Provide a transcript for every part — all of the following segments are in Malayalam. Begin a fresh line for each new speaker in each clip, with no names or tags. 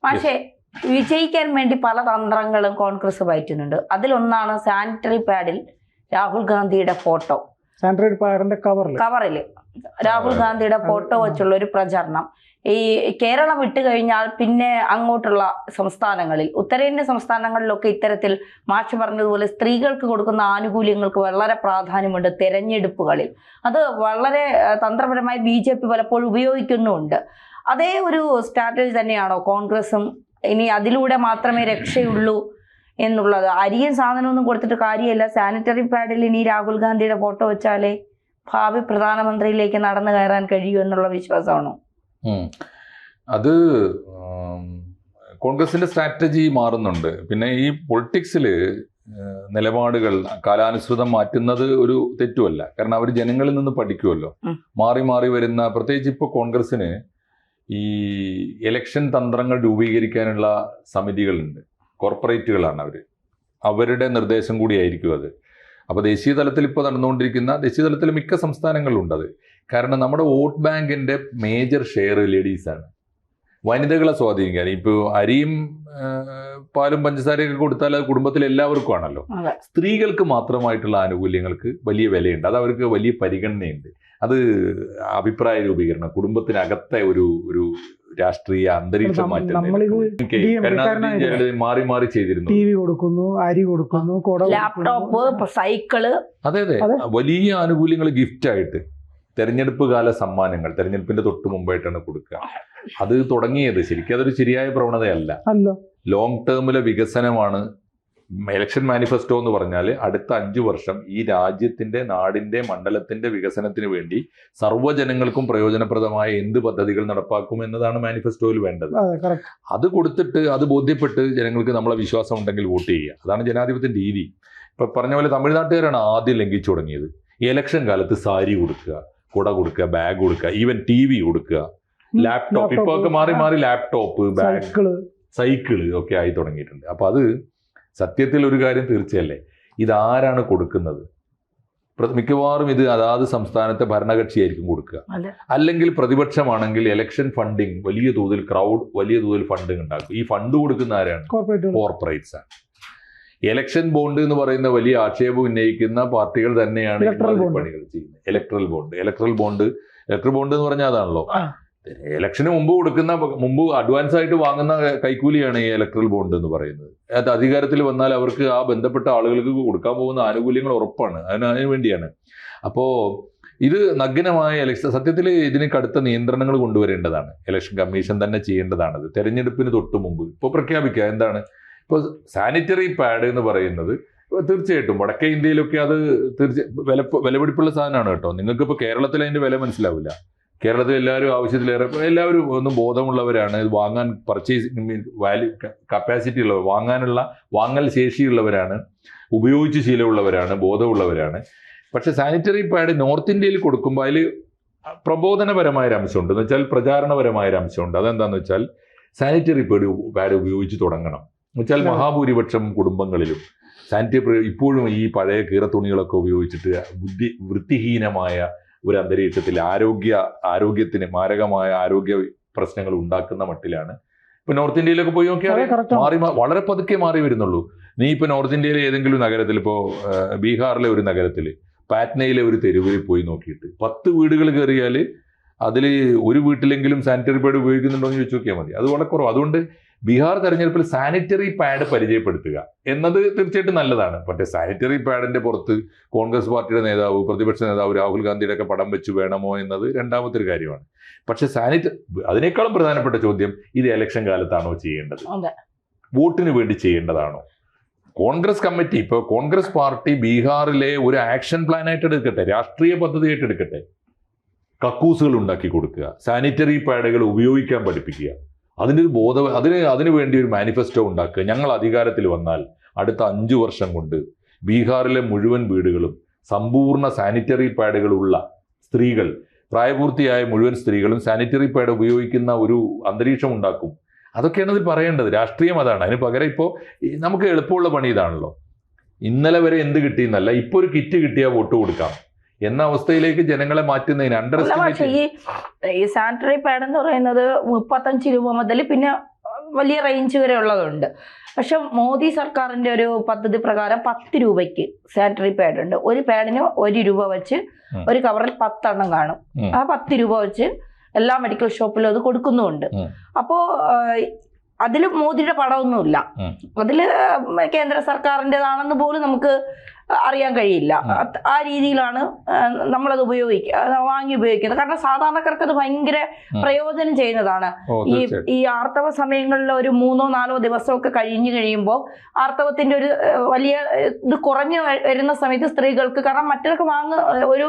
പക്ഷേ വിജയിക്കാൻ വേണ്ടി പല തന്ത്രങ്ങളും കോൺഗ്രസ് പയറ്റുന്നുണ്ട്. അതിലൊന്നാണ് സാനിറ്ററി പാഡിൽ രാഹുൽ ഗാന്ധിയുടെ ഫോട്ടോ,
സാനിറ്ററി പാഡിന്റെ
കവറിൽ രാഹുൽ ഗാന്ധിയുടെ ഫോട്ടോ വെച്ചുള്ള ഒരു പ്രചരണം. ഈ കേരളം വിട്ടു കഴിഞ്ഞാൽ പിന്നെ അങ്ങോട്ടുള്ള സംസ്ഥാനങ്ങളിൽ, ഉത്തരേന്ത്യൻ സംസ്ഥാനങ്ങളിലൊക്കെ ഇത്തരത്തിൽ മാഷ് പറഞ്ഞതുപോലെ സ്ത്രീകൾക്ക് കൊടുക്കുന്ന ആനുകൂല്യങ്ങൾക്ക് വളരെ പ്രാധാന്യമുണ്ട് തെരഞ്ഞെടുപ്പുകളിൽ. അത് വളരെ തന്ത്രപരമായി BJP പലപ്പോഴും ഉപയോഗിക്കുന്നുമുണ്ട്. അതേ ഒരു സ്ട്രാറ്റജി തന്നെയാണോ കോൺഗ്രസും? ഇനി അതിലൂടെ മാത്രമേ രക്ഷയുള്ളൂ എന്നുള്ളത്? അരിയും സാധനമൊന്നും കൊടുത്തിട്ട് കാര്യമില്ല. സാനിറ്ററി പാഡിൽ ഇനി രാഹുൽ ഗാന്ധിയുടെ ഫോട്ടോ വെച്ചാലേ ഭാവി പ്രധാനമന്ത്രിയിലേക്ക് നടന്നു കയറാൻ കഴിയൂ എന്നുള്ള വിശ്വാസമാണോ?
അത് കോൺഗ്രസിന്റെ സ്ട്രാറ്റജി മാറുന്നുണ്ട്. പിന്നെ ഈ പൊളിറ്റിക്സിൽ നിലപാടുകൾ കാലാനുസൃതം മാറ്റുന്നത് ഒരു തെറ്റുമല്ല. കാരണം അവർ ജനങ്ങളിൽ നിന്ന് പഠിക്കുമല്ലോ. മാറി മാറി വരുന്ന, പ്രത്യേകിച്ച് ഇപ്പോൾ കോൺഗ്രസിന് ഈ ഇലക്ഷൻ തന്ത്രങ്ങൾ രൂപീകരിക്കാനുള്ള സമിതികളുണ്ട്, കോർപ്പറേറ്റുകളാണ് അവരുടെ നിർദ്ദേശം കൂടിയായിരിക്കും അത്. അപ്പോൾ ദേശീയ തലത്തിൽ ഇപ്പോൾ നടന്നുകൊണ്ടിരിക്കുന്ന, ദേശീയ തലത്തിൽ മിക്ക സംസ്ഥാനങ്ങളിലുണ്ട് അത്. കാരണം നമ്മുടെ വോട്ട് ബാങ്കിന്റെ മേജർ ഷെയർ ലേഡീസാണ്. വനിതകളെ സ്വാധീനിക്കാൻ ഇപ്പോൾ അരിയും പാലും പഞ്ചസാരയൊക്കെ കൊടുത്താൽ അത് കുടുംബത്തിൽ എല്ലാവർക്കും ആണല്ലോ. സ്ത്രീകൾക്ക് മാത്രമായിട്ടുള്ള ആനുകൂല്യങ്ങൾക്ക് വലിയ വിലയുണ്ട്, അത് അവർക്ക് വലിയ പരിഗണനയുണ്ട്. അത് അഭിപ്രായ രൂപീകരണം, കുടുംബത്തിനകത്തെ ഒരു രാഷ്ട്രീയ അന്തരീക്ഷം മാറ്റുന്നത് മാറി മാറി ചെയ്തിരുന്നു.
TV കൊടുക്കുന്നു, അരി കൊടുക്കുന്നു,
ലാപ്ടോപ്പ്, സൈക്കിള്,
അതെ വലിയ ആനുകൂല്യങ്ങൾ ഗിഫ്റ്റായിട്ട് തെരഞ്ഞെടുപ്പ് കാല സമ്മാനങ്ങൾ തെരഞ്ഞെടുപ്പിന്റെ തൊട്ട് മുമ്പായിട്ടാണ് കൊടുക്കുക. അത് തുടങ്ങിയത് ശരിക്കും അതൊരു ശരിയായ പ്രവണതയല്ല. ലോങ് ടേമിലെ വികസനമാണ് ഇലക്ഷൻ മാനിഫെസ്റ്റോ എന്ന് പറഞ്ഞാൽ. അടുത്ത 5 വർഷം ഈ രാജ്യത്തിന്റെ, നാടിന്റെ, മണ്ഡലത്തിന്റെ വികസനത്തിന് വേണ്ടി സർവ്വജനങ്ങൾക്കും പ്രയോജനപ്രദമായ എന്ത് പദ്ധതികൾ നടപ്പാക്കും എന്നതാണ് മാനിഫെസ്റ്റോയിൽ വേണ്ടത്. അത് കൊടുത്തിട്ട്, അത് ബോധ്യപ്പെട്ട് ജനങ്ങൾക്ക് നമ്മളെ വിശ്വാസം ഉണ്ടെങ്കിൽ വോട്ട് ചെയ്യുക. അതാണ് ജനാധിപത്യ രീതി. ഇപ്പൊ പറഞ്ഞ പോലെ തമിഴ്നാട്ടുകാരാണ് ആദ്യം ലംഘിച്ചു തുടങ്ങിയത്. ഇലക്ഷൻ കാലത്ത് സാരി കൊടുക്കുക, കുട കൊടുക്കുക, ബാഗ് കൊടുക്കുക, ഈവൻ TV കൊടുക്കുക, ലാപ്ടോപ്പ്, ഇപ്പൊ ഒക്കെ മാറി മാറി ലാപ്ടോപ്പ്, ബാഗ്, സൈക്കിള് ഒക്കെ ആയി തുടങ്ങിയിട്ടുണ്ട്. അപ്പൊ അത് സത്യത്തിൽ ഒരു കാര്യം തീർച്ചയല്ലേ, ഇതാരാണ് കൊടുക്കുന്നത്? മിക്കവാറും ഇത് അതാത് സംസ്ഥാനത്തെ ഭരണകക്ഷിയായിരിക്കും കൊടുക്കുക. അല്ലെങ്കിൽ പ്രതിപക്ഷമാണെങ്കിൽ ഇലക്ഷൻ ഫണ്ടിങ് വലിയ തോതിൽ, വലിയ തോതിൽ ഫണ്ടിങ് ഉണ്ടാക്കും. ഈ ഫണ്ട് കൊടുക്കുന്ന ആരാണ്? കോർപ്പറേറ്റ്സ് ആണ്. ഇലക്ഷൻ ബോണ്ട് എന്ന് പറയുന്ന വലിയ ആക്ഷേപം ഉന്നയിക്കുന്ന പാർട്ടികൾ തന്നെയാണ് പണികൾ ചെയ്യുന്നത്. ഇലക്ട്രൽ ബോണ്ട് എന്ന് പറഞ്ഞാൽ അതാണല്ലോ, ഇലക്ഷന് മുമ്പ് അഡ്വാൻസ് ആയിട്ട് വാങ്ങുന്ന കൈക്കൂലിയാണ് ഈ ഇലക്ട്രൽ ബോണ്ട് എന്ന് പറയുന്നത്. അത് അധികാരത്തിൽ വന്നാൽ അവർക്ക് ആ ബന്ധപ്പെട്ട ആളുകൾക്ക് കൊടുക്കാൻ പോകുന്ന ആനുകൂല്യങ്ങൾ ഉറപ്പാണ്. അതിനു വേണ്ടിയാണ്. അപ്പോൾ ഇത് നഗ്നമായ സത്യത്തിൽ ഇതിന് കടുത്ത നിയന്ത്രണങ്ങൾ കൊണ്ടുവരേണ്ടതാണ്. ഇലക്ഷൻ കമ്മീഷൻ തന്നെ ചെയ്യേണ്ടതാണത്. തെരഞ്ഞെടുപ്പിന് തൊട്ട് മുമ്പ് ഇപ്പോൾ പ്രഖ്യാപിക്കുക എന്താണ്. ഇപ്പോൾ സാനിറ്ററി പാഡ് എന്ന് പറയുന്നത് തീർച്ചയായിട്ടും വടക്കേ ഇന്ത്യയിലൊക്കെ അത് വിലപിടിപ്പുള്ള സാധനമാണ് കേട്ടോ. നിങ്ങൾക്കിപ്പോൾ കേരളത്തിൽ അതിൻ്റെ വില മനസ്സിലാവില്ല. കേരളത്തിൽ എല്ലാവരും ആവശ്യത്തിലേറെ, എല്ലാവരും ഒന്നും ബോധമുള്ളവരാണ്. ഇത് വാങ്ങാൻ വാല്യൂ കപ്പാസിറ്റി ഉള്ളവർ, വാങ്ങൽ ശേഷിയുള്ളവരാണ്, ഉപയോഗിച്ച് ശീലമുള്ളവരാണ്, ബോധമുള്ളവരാര്. പക്ഷെ സാനിറ്ററി പാഡ് നോർത്ത് ഇന്ത്യയിൽ കൊടുക്കുമ്പോൾ അതിൽ പ്രബോധനപരമായൊരു അംശമുണ്ട്, എന്ന് വെച്ചാൽ പ്രചാരണപരമായൊരു അംശമുണ്ട്. അതെന്താണെന്ന് വെച്ചാൽ സാനിറ്ററി പാഡ് ഉപയോഗിച്ച് തുടങ്ങണം എന്ന് വെച്ചാൽ മഹാഭൂരിപക്ഷം കുടുംബങ്ങളിലും സാനിറ്ററി ഇപ്പോഴും ഈ പഴയ കീറത്തുണികളൊക്കെ ഉപയോഗിച്ചിട്ട് വൃത്തിഹീനമായ ഒരു അന്തരീക്ഷത്തിൽ ആരോഗ്യത്തിന് മാരകമായ ആരോഗ്യ പ്രശ്നങ്ങൾ ഉണ്ടാക്കുന്ന മട്ടിലാണ്. ഇപ്പൊ നോർത്ത് ഇന്ത്യയിലൊക്കെ പോയി നോക്കിയാൽ വളരെ പതുക്കെ മാറി വരുന്നുള്ളൂ. നീ ഇപ്പൊ നോർത്ത് ഇന്ത്യയിലെ ഏതെങ്കിലും നഗരത്തിൽ, ഇപ്പോ ബീഹാറിലെ ഒരു നഗരത്തിൽ, പാറ്റ്നയിലെ ഒരു തെരുവിൽ പോയി നോക്കിയിട്ട് 10 വീടുകൾ കയറിയാൽ അതിൽ ഒരു വീട്ടിലെങ്കിലും സാനിറ്ററി പാഡ് ഉപയോഗിക്കുന്നുണ്ടോ എന്ന് ചോദിച്ചു നോക്കിയാൽ മതി. അത് വളരെ കുറവ്. അതുകൊണ്ട് ബീഹാർ തെരഞ്ഞെടുപ്പിൽ സാനിറ്ററി പാഡ് പരിചയപ്പെടുത്തുക എന്നത് തീർച്ചയായിട്ടും നല്ലതാണ്. പക്ഷേ സാനിറ്ററി പാഡിന്റെ പുറത്ത് കോൺഗ്രസ് പാർട്ടിയുടെ നേതാവ്, പ്രതിപക്ഷ നേതാവ് രാഹുൽ ഗാന്ധിയുടെ ഒക്കെ പടം വെച്ച് വേണമോ എന്നത് രണ്ടാമത്തെ ഒരു കാര്യമാണ്. പക്ഷെ അതിനേക്കാളും പ്രധാനപ്പെട്ട ചോദ്യം, ഇത് ഇലക്ഷൻ കാലത്താണോ ചെയ്യേണ്ടത്? വോട്ടിന് വേണ്ടി ചെയ്യേണ്ടതാണോ? കോൺഗ്രസ് കമ്മിറ്റി, ഇപ്പോൾ കോൺഗ്രസ് പാർട്ടി ബീഹാറിലെ ഒരു ആക്ഷൻ പ്ലാൻ ആയിട്ട് എടുക്കട്ടെ, രാഷ്ട്രീയ പദ്ധതിയായിട്ട് എടുക്കട്ടെ. കക്കൂസുകൾ ഉണ്ടാക്കി കൊടുക്കുക, സാനിറ്ററി പാഡുകൾ ഉപയോഗിക്കാൻ പഠിപ്പിക്കുക, അതിന് വേണ്ടി ഒരു മാനിഫെസ്റ്റോ ഉണ്ടാക്കുക. ഞങ്ങൾ അധികാരത്തിൽ വന്നാൽ അടുത്ത 5 വർഷം കൊണ്ട് ബീഹാറിലെ മുഴുവൻ വീടുകളും സമ്പൂർണ്ണ സാനിറ്ററി പാഡുകളുള്ള സ്ത്രീകൾ, പ്രായപൂർത്തിയായ മുഴുവൻ സ്ത്രീകളും സാനിറ്ററി പാഡ് ഉപയോഗിക്കുന്ന ഒരു അന്തരീക്ഷം ഉണ്ടാക്കും. അതൊക്കെയാണ് ഇതിൽ പറയേണ്ടത്. രാഷ്ട്രീയം അതാണ്. അതിന് പകരം ഇപ്പോൾ നമുക്ക് എളുപ്പമുള്ള പണി ഇതാണല്ലോ. ഇന്നലെ വരെ എന്ത് കിട്ടിയെന്നല്ല, ഇപ്പോൾ ഒരു കിറ്റ് കിട്ടിയാൽ വോട്ട് കൊടുക്കാം എന്ന അവസ്ഥയിലേക്ക് ജനങ്ങളെ മാറ്റുന്നതിന്
ഈ സാനിറ്ററി പാഡ് എന്ന് പറയുന്നത് 35 രൂപ മുതൽ പിന്നെ വലിയ റേഞ്ച് വരെ ഉള്ളതുണ്ട്. പക്ഷെ മോദി സർക്കാരിന്റെ ഒരു പദ്ധതി പ്രകാരം 10 രൂപയ്ക്ക് സാനിറ്ററി പാഡ് ഉണ്ട്. ഒരു പാഡിന് 1 രൂപ വെച്ച് ഒരു കവറിൽ 10 എണ്ണം കാണും. ആ 10 രൂപ വെച്ച് എല്ലാ മെഡിക്കൽ ഷോപ്പിലും അത് കൊടുക്കുന്നുമുണ്ട്. അപ്പോ അതിൽ മോദിയുടെ പടമൊന്നുമില്ല, അതില് കേന്ദ്ര സർക്കാരിൻ്റെതാണെന്ന് പോലും നമുക്ക് അറിയാൻ കഴിയില്ല. ആ രീതിയിലാണ് നമ്മളത് വാങ്ങി ഉപയോഗിക്കുന്നത്. കാരണം സാധാരണക്കാർക്ക് അത് ഭയങ്കര പ്രയോജനം ചെയ്യുന്നതാണ്. ഈ ആർത്തവ സമയങ്ങളിൽ ഒരു 3-4 ദിവസമൊക്കെ കഴിയുമ്പോൾ ആർത്തവത്തിന്റെ ഒരു വലിയ ഇത് കുറഞ്ഞു വരുന്ന സമയത്ത് സ്ത്രീകൾക്ക്, കാരണം മറ്റൊക്കെ ഒരു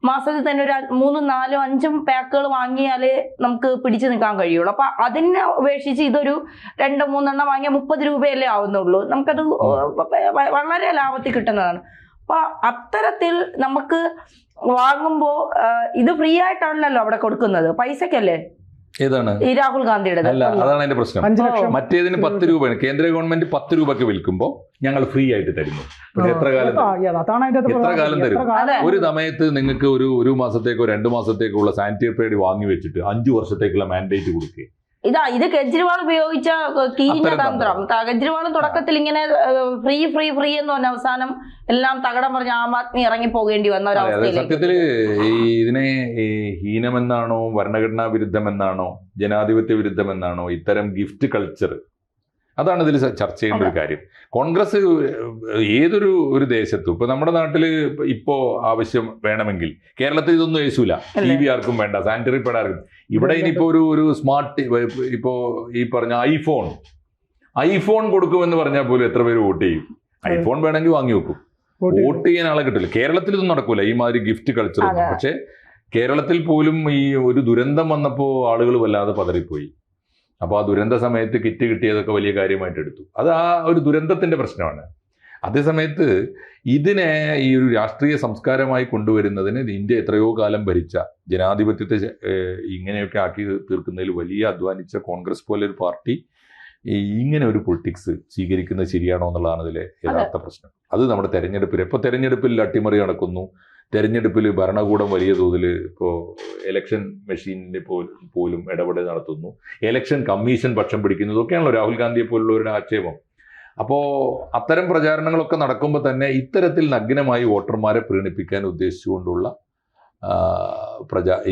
മാസത്തിൽ തന്നെ ഒരു 3, 4, 5 പാക്കുകൾ വാങ്ങിയാലേ നമുക്ക് പിടിച്ചു നിൽക്കാൻ കഴിയുള്ളൂ. അപ്പൊ അതിനെ ഉപേക്ഷിച്ച് ഇതൊരു 2-3 എണ്ണം വാങ്ങിയാൽ 30 രൂപയല്ലേ ആവുന്നുള്ളൂ. നമുക്കത് വളരെ ലാഭത്തിൽ കിട്ടുന്നതാണ്. അപ്പൊ അത്തരത്തിൽ നമുക്ക് വാങ്ങുമ്പോ ഇത് ഫ്രീ ആയിട്ടാണല്ലോ അവിടെ കൊടുക്കുന്നത്, പൈസക്കല്ലേ.
ഏതാണ്
ഈ രാഹുൽ ഗാന്ധിയുടെ?
അല്ല, അതാണ് അതിന്റെ പ്രശ്നം.
5 ലക്ഷം
മറ്റേതിന് 10 രൂപയാണ്. കേന്ദ്ര ഗവൺമെന്റ് 10 രൂപയ്ക്ക് വിൽക്കുമ്പോൾ ഞങ്ങൾ ഫ്രീ ആയിട്ട് തരുന്നു. എത്ര കാലം തരും? ഒരു സമയത്ത് നിങ്ങൾക്ക് ഒരു മാസത്തേക്കോ 2 മാസത്തേക്കോ ഉള്ള സാനിറ്ററി പാഡ് വാങ്ങി വെച്ചിട്ട് 5 വർഷത്തേക്കുള്ള മാൻഡേറ്റ് കൊടുക്കുക.
ഇത് കെജ്രിവാൾ ഉപയോഗിച്ച കീഞ്ഞ തന്ത്രം. കെജ്രിവാൾ തുടക്കത്തിൽ ഇങ്ങനെ ഫ്രീ ഫ്രീ ഫ്രീ എന്ന് പറഞ്ഞ അവസാനം എല്ലാം തകടം പറഞ്ഞ് ആം ആദ്മി ഇറങ്ങി പോകേണ്ടി വന്ന ഒരു അവസ്ഥയിൽ.
സത്യത്തില് ഇതിനെ ഹീനമെന്നാണോ, ഭരണഘടനാ വിരുദ്ധമെന്നാണോ, ജനാധിപത്യ വിരുദ്ധമെന്നാണോ ഇത്തരം ഗിഫ്റ്റ് കൾച്ചർ, അതാണ് ഇതിൽ ചർച്ച ചെയ്യേണ്ട ഒരു കാര്യം. കോൺഗ്രസ് ഒരു ദേശത്തും, ഇപ്പൊ നമ്മുടെ നാട്ടില് ഇപ്പോ ആവശ്യം വേണമെങ്കിൽ, കേരളത്തിൽ ഇതൊന്നും യേശൂല, TV ആർക്കും വേണ്ട, സാനിറ്ററി പാഡ് ആർക്കും. ഇവിടെ ഇനിയിപ്പോ ഒരു സ്മാർട്ട്, ഇപ്പോ ഈ പറഞ്ഞ ഐഫോൺ കൊടുക്കുമെന്ന് പറഞ്ഞാൽ പോലും എത്ര പേര് വോട്ട് ചെയ്യും? ഐഫോൺ വേണമെങ്കിൽ വാങ്ങി വെക്കും, വോട്ട് ചെയ്യാൻ ആളെ കിട്ടില്ല. കേരളത്തിൽ ഇതൊന്നും നടക്കൂല, ഈ മാതിരി ഗിഫ്റ്റ് കൾച്ചർ. പക്ഷെ കേരളത്തിൽ പോലും ഈ ഒരു ദുരന്തം വന്നപ്പോൾ ആളുകൾ വല്ലാതെ പതറിപ്പോയി. അപ്പോൾ ആ ദുരന്ത സമയത്ത് കിറ്റ് കിട്ടിയതൊക്കെ വലിയ കാര്യമായിട്ട് എടുത്തു. അത് ആ ഒരു ദുരന്തത്തിന്റെ പ്രശ്നമാണ്. അതേസമയത്ത് ഇതിനെ ഈ ഒരു രാഷ്ട്രീയ സംസ്കാരമായി കൊണ്ടുവരുന്നതിന് ഇന്ത്യ എത്രയോ കാലം ഭരിച്ച, ജനാധിപത്യത്തെ ഇങ്ങനെയൊക്കെ ആക്കി തീർക്കുന്നതിൽ വലിയ അധ്വാനിച്ച കോൺഗ്രസ് പോലെ ഒരു പാർട്ടി ഇങ്ങനെ ഒരു പൊളിറ്റിക്സ് സ്വീകരിക്കുന്നത് ശരിയാണോ എന്നുള്ളതാണ് ഇതിലെ യഥാർത്ഥ പ്രശ്നം. അത് നമ്മുടെ തെരഞ്ഞെടുപ്പിൽ അട്ടിമറി നടക്കുന്നു. തെരഞ്ഞെടുപ്പിൽ ഭരണകൂടം വലിയ തോതിൽ ഇപ്പോൾ ഇലക്ഷൻ മെഷീനിൽ പോലും ഇടപെടൽ നടത്തുന്നു. ഇലക്ഷൻ കമ്മീഷൻ പക്ഷം പിടിക്കുന്നു. ഇതൊക്കെയാണല്ലോ രാഹുൽ ഗാന്ധിയെ പോലുള്ളവരുടെ ആക്ഷേപം. അപ്പോൾ അത്തരം പ്രചാരണങ്ങളൊക്കെ നടക്കുമ്പോൾ തന്നെ ഇത്തരത്തിൽ നഗ്നമായി വോട്ടർമാരെ പ്രീണിപ്പിക്കാൻ ഉദ്ദേശിച്ചുകൊണ്ടുള്ള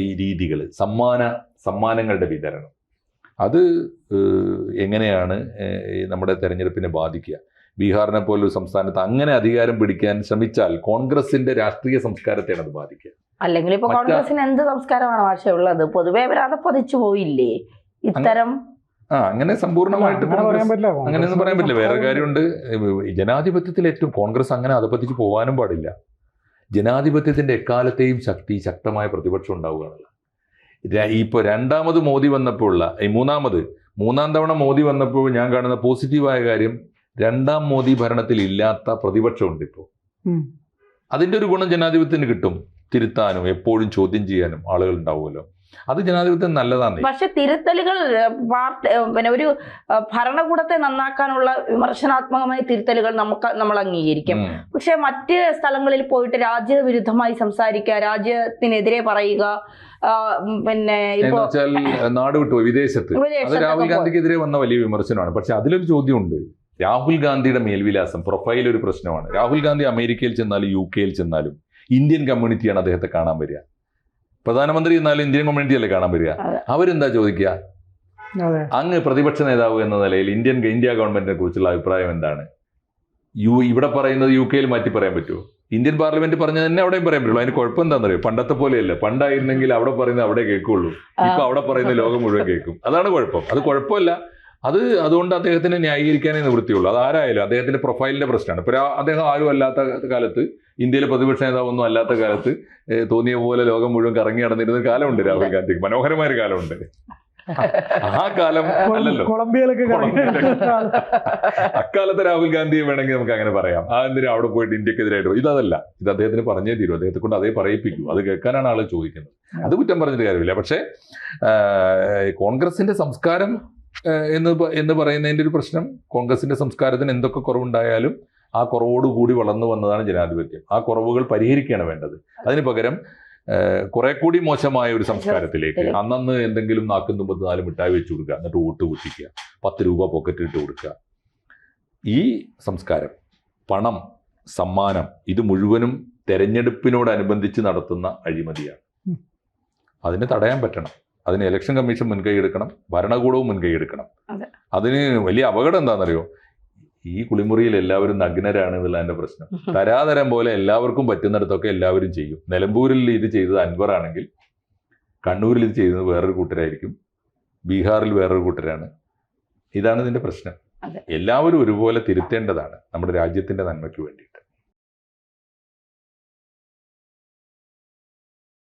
ഈ രീതികൾ, സമ്മാനങ്ങളുടെ വിതരണം, അത് എങ്ങനെയാണ് നമ്മുടെ തെരഞ്ഞെടുപ്പിനെ ബാധിക്കുക? ബീഹാറിനെ പോലൊരു സംസ്ഥാനത്ത് അങ്ങനെ അധികാരം പിടിക്കാൻ ശ്രമിച്ചാൽ കോൺഗ്രസിന്റെ രാഷ്ട്രീയ സംസ്കാരത്തെയാണ് അത് ബാധിക്കുക.
അല്ലെങ്കിൽ ഇപ്പൊ കോൺഗ്രസിന് എന്ത് സംസ്കാരമാണ് ഭാഷ ഉള്ളത്? പൊതുവെ അവരത് പതിച്ചു പോയില്ലേ ഇത്തരം?
അങ്ങനെ സമ്പൂർണ്ണമായിട്ട് അങ്ങനെയൊന്നും പറയാൻ പറ്റില്ല. വേറെ കാര്യമുണ്ട്, ജനാധിപത്യത്തിൽ ഏറ്റവും കോൺഗ്രസ് അങ്ങനെ അധപതിച്ച് പോകാനും പാടില്ല. ജനാധിപത്യത്തിന്റെ എക്കാലത്തെയും ശക്തമായ പ്രതിപക്ഷം ഉണ്ടാവുകയാണല്ലോ. ഇപ്പോൾ രണ്ടാമത് മോദി വന്നപ്പോൾ മൂന്നാം തവണ മോദി വന്നപ്പോൾ ഞാൻ കാണുന്ന പോസിറ്റീവായ കാര്യം, രണ്ടാം മോദി ഭരണത്തിൽ ഇല്ലാത്ത പ്രതിപക്ഷമുണ്ട് ഇപ്പോൾ. അതിന്റെ ഒരു ഗുണം ജനാധിപത്യത്തിന് കിട്ടും. തിരുത്താനും എപ്പോഴും ചോദ്യം ചെയ്യാനും ആളുകൾ ഉണ്ടാവുമല്ലോ. അത് ജനാധിപത്യം നല്ലതാണ്.
പക്ഷെ തിരുത്തലുകൾ ഒരു ഭരണകൂടത്തെ നന്നാക്കാനുള്ള വിമർശനാത്മകമായ തിരുത്തലുകൾ നമ്മൾ അംഗീകരിക്കും. പക്ഷെ മറ്റ് സ്ഥലങ്ങളിൽ പോയിട്ട് രാജ്യവിരുദ്ധമായി സംസാരിക്കുക, രാജ്യത്തിനെതിരെ പറയുക,
നാട് വിട്ടുപോയി വിദേശത്ത്, അത് രാഹുൽ ഗാന്ധിക്കെതിരെ വന്ന വലിയ വിമർശനമാണ്. പക്ഷെ അതിലൊരു ചോദ്യമുണ്ട്. രാഹുൽ ഗാന്ധിയുടെ മേൽവിലാസം, പ്രൊഫൈൽ ഒരു പ്രശ്നമാണ്. രാഹുൽ ഗാന്ധി അമേരിക്കയിൽ ചെന്നാലും UK ചെന്നാലും ഇന്ത്യൻ കമ്മ്യൂണിറ്റിയാണ് അദ്ദേഹത്തെ കാണാൻ വരിക. പ്രധാനമന്ത്രി എന്നാലും ഇന്ത്യൻ കമ്മ്യൂണിറ്റി അല്ലേ കാണാൻ വരിക. അവരെന്താ ചോദിക്കുക? അങ്ങ് പ്രതിപക്ഷ നേതാവ് എന്ന നിലയിൽ ഇന്ത്യ ഗവൺമെന്റിനെ കുറിച്ചുള്ള അഭിപ്രായം എന്താണ്? ഇവിടെ പറയുന്നത് UK മാറ്റി പറയാൻ പറ്റുമോ? ഇന്ത്യൻ പാർലമെന്റ് പറഞ്ഞത് തന്നെ അവിടെയും പറയാൻ പറ്റുള്ളൂ. അതിന് കുഴപ്പം എന്താണെന്നറിയോ? പണ്ടത്തെ പോലെയല്ല. പണ്ടായിരുന്നെങ്കിൽ അവിടെ പറയുന്നത് അവിടെ കേൾക്കുള്ളൂ, ഇപ്പൊ അവിടെ പറയുന്ന ലോകം മുഴുവൻ കേൾക്കും. അതാണ് കുഴപ്പം. അത് കുഴപ്പമില്ല. അതുകൊണ്ട് അദ്ദേഹത്തിന് ന്യായീകരിക്കാനേ നിവൃത്തിയുള്ളൂ. അതാരായാലും അദ്ദേഹത്തിന്റെ പ്രൊഫൈലിന്റെ പ്രശ്നമാണ്. ഇപ്പൊ അദ്ദേഹം ആരും അല്ലാത്ത കാലത്ത്, ഇന്ത്യയിലെ പ്രതിപക്ഷ നേതാവൊന്നും അല്ലാത്ത കാലത്ത് തോന്നിയ പോലെ ലോകം മുഴുവൻ കറങ്ങി നടന്നിരുന്ന കാലമുണ്ട് രാഹുൽ ഗാന്ധിക്ക്. മനോഹരമായ ഒരു കാലമുണ്ട്. ആ കാലം അല്ലല്ലോ അക്കാലത്തെ രാഹുൽ ഗാന്ധിയെ വേണമെങ്കിൽ നമുക്ക് അങ്ങനെ പറയാം. എന്തിനാ അവിടെ പോയിട്ട് ഇന്ത്യക്കെതിരായിട്ട്? ഇതല്ല, ഇത് അദ്ദേഹത്തിന് പറഞ്ഞേ തീരൂ. അദ്ദേഹത്തെ കൊണ്ട് അതേ പറയിപ്പിക്കൂ. അത് കേൾക്കാനാണ് ആള് ചോദിക്കുന്നത്. അത് കുറ്റം പറഞ്ഞിട്ട് കാര്യമില്ല. പക്ഷേ കോൺഗ്രസിന്റെ സംസ്കാരം എന്ന് പറയുന്നതിന്റെ ഒരു പ്രശ്നം, കോൺഗ്രസിന്റെ സംസ്കാരത്തിന് എന്തൊക്കെ കുറവുണ്ടായാലും ആ കുറവോടുകൂടി വളർന്നു വന്നതാണ് ജനാധിപത്യം. ആ കുറവുകൾ പരിഹരിക്കുകയാണ് വേണ്ടത്. അതിന് പകരം കുറെ കൂടി മോശമായ ഒരു സംസ്കാരത്തിലേക്ക് അന്നന്ന് എന്തെങ്കിലും നാക്കും തുമ്പത്ത് 4 മിഠായി വെച്ച് കൊടുക്കുക, എന്നിട്ട് വോട്ട് കുത്തിക്കുക, 10 രൂപ പോക്കറ്റിൽ ഇട്ട് കൊടുക്കുക. ഈ സംസ്കാരം, പണം, സമ്മാനം, ഇത് മുഴുവനും തെരഞ്ഞെടുപ്പിനോടനുബന്ധിച്ച് നടത്തുന്ന അഴിമതിയാണ്. അതിന് തടയാൻ പറ്റണം. അതിന് ഇലക്ഷൻ കമ്മീഷൻ മുൻകൈ എടുക്കണം, ഭരണകൂടവും മുൻകൈ എടുക്കണം. അതിന് വലിയ അപകടം എന്താണെന്നറിയോ? ഈ കുളിമുറിയിൽ എല്ലാവരും നഗ്നരാണ് എന്നുള്ള എൻ്റെ പ്രശ്നം. തരാതരം പോലെ എല്ലാവർക്കും പറ്റുന്നിടത്തൊക്കെ എല്ലാവരും ചെയ്യും. നിലമ്പൂരിൽ ഇത് ചെയ്തത് അൻവർ ആണെങ്കിൽ കണ്ണൂരിൽ ഇത് ചെയ്തത് വേറൊരു കൂട്ടരായിരിക്കും, ബീഹാറിൽ വേറൊരു കൂട്ടരാണ്. ഇതാണ് ഇതിൻ്റെ പ്രശ്നം. എല്ലാവരും ഒരുപോലെ തിരുത്തേണ്ടതാണ് നമ്മുടെ രാജ്യത്തിൻ്റെ നന്മയ്ക്ക് വേണ്ടി.